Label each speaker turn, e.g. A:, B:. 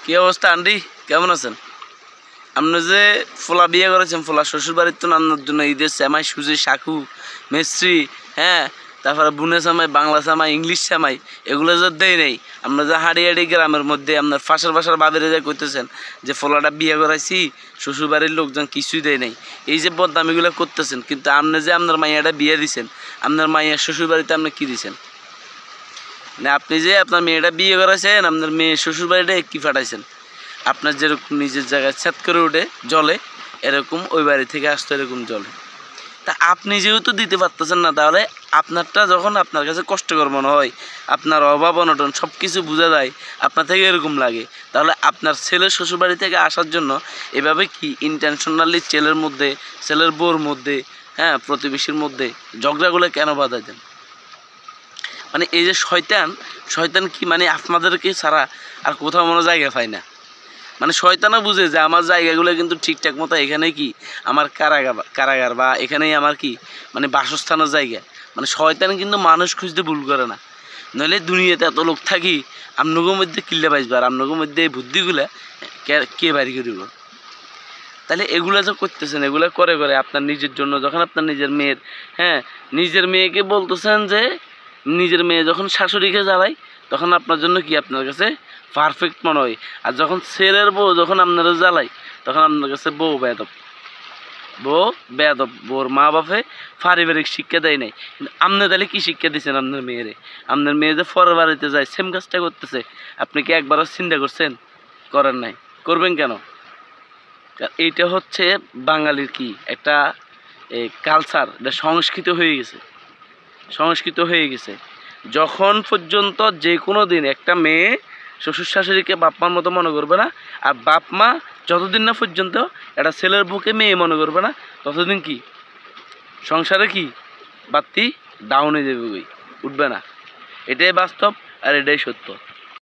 A: কি অবস্থা আন্টি, কেমন আছেন? আপনি যে ফোলা বিয়ে করেছেন, ফোলা শ্বশুর বাড়ির তো রান্নার জন্য ঈদের সেমাই, সুজি, সাকু, মিস্ত্রি, হ্যাঁ, তারপরে বুনে সেমাই, বাংলা সেমাই, ইংলিশ সেমাই, এগুলো যে দেয় নেই। আমরা যে হাড়িয়াড়ি গ্রামের মধ্যে আপনার ফাঁসার বাবিরে যে করতেছেন যে ফোলাটা বিয়ে করাইছি, শ্বশুর বাড়ির লোকজন কিছুই দেয় নাই, এই যে বদনামিগুলো করতেছেন, কিন্তু আপনি যে আপনার মাইয়াটা বিয়ে দিছেন, আপনার মাইয়ার শ্বশুর বাড়িতে আপনি কী দিছেন? মানে আপনি যে আপনার মেয়েটা বিয়ে করাইছেন, আপনার মেয়ের শ্বশুর বাড়িটা কি ফাটাইছেন? আপনার যেরকম নিজের জায়গায় ছাদ করে উঠে জলে, এরকম ওই বাড়ি থেকে আসতো এরকম জলে। তা আপনি যেহেতু দিতে পারতেছেন না, তাহলে আপনারটা যখন আপনার কাছে কষ্টকর মনে হয়, আপনার অভাব অনটন সব কিছু বোঝা যায়, আপনার থেকে এরকম লাগে, তাহলে আপনার ছেলের শ্বশুরবাড়ি থেকে আসার জন্য এভাবে কি ইন্টেনশনালি ছেলের মধ্যে, ছেলের বউর মধ্যে, হ্যাঁ, প্রতিবেশীর মধ্যে ঝগড়াগুলো কেন বাধা দেন? মানে এই যে শয়তান, শয়তান কি মানে আপনাদেরকে ছাড়া আর কোথাও মনে জায়গা পায় না? মানে শয়তানও বুঝে যে আমার জায়গাগুলো কিন্তু ঠিকঠাক মতো এখানে কি আমার কারাগার বা এখানেই আমার কি মানে বাসস্থানের জায়গা। মানে শয়তান কিন্তু মানুষ খুঁজতে ভুল করে না, নইলে দুনিয়াতে এত লোক থাকি আপনাদের মধ্যে কিল্লে পাইব, আর আপনাদের মধ্যে এই বুদ্ধিগুলা কে বাড়ি করিব? তাহলে এগুলো যে করতেছেন, এগুলো করে করে আপনার নিজের জন্য, যখন আপনার নিজের মেয়ের, হ্যাঁ, নিজের মেয়েকে বলতেছেন যে নিজের মেয়ে যখন শাশুড়িকে জ্বালায় তখন আপনার জন্য কি আপনার কাছে পারফেক্ট মনে হয়, আর যখন ছেলের বউ যখন আপনারা জ্বালায় তখন আপনার কাছে বউ বেয়াদব, বউর মা বাপে পারিবারিক শিক্ষা দেয় নাই। কিন্তু আপনি তাহলে কি শিক্ষা দিচ্ছেন আপনার মেয়েরে? আপনার মেয়ে যে পরের বাড়িতে যায় সেম কাজটা করতেছে, আপনি কি একবারও চিন্তা করছেন? করেন নাই, করবেন কেন? এইটা হচ্ছে বাঙালির কি একটা কালচার, এটা সংস্কৃত হয়ে গেছে। যখন পর্যন্ত যে কোনো দিন একটা মেয়ে শ্বশুর শাশুড়িকে বাপমার মতো মনে করবে না, আর বাপ মা যতদিন না পর্যন্ত একটা ছেলের বুকে মেয়ে মনে করবে না, ততদিন কি সংসারে কি বাতি ডাউনে যাবে, উঠবে না। এটাই বাস্তব আর এটাই সত্য।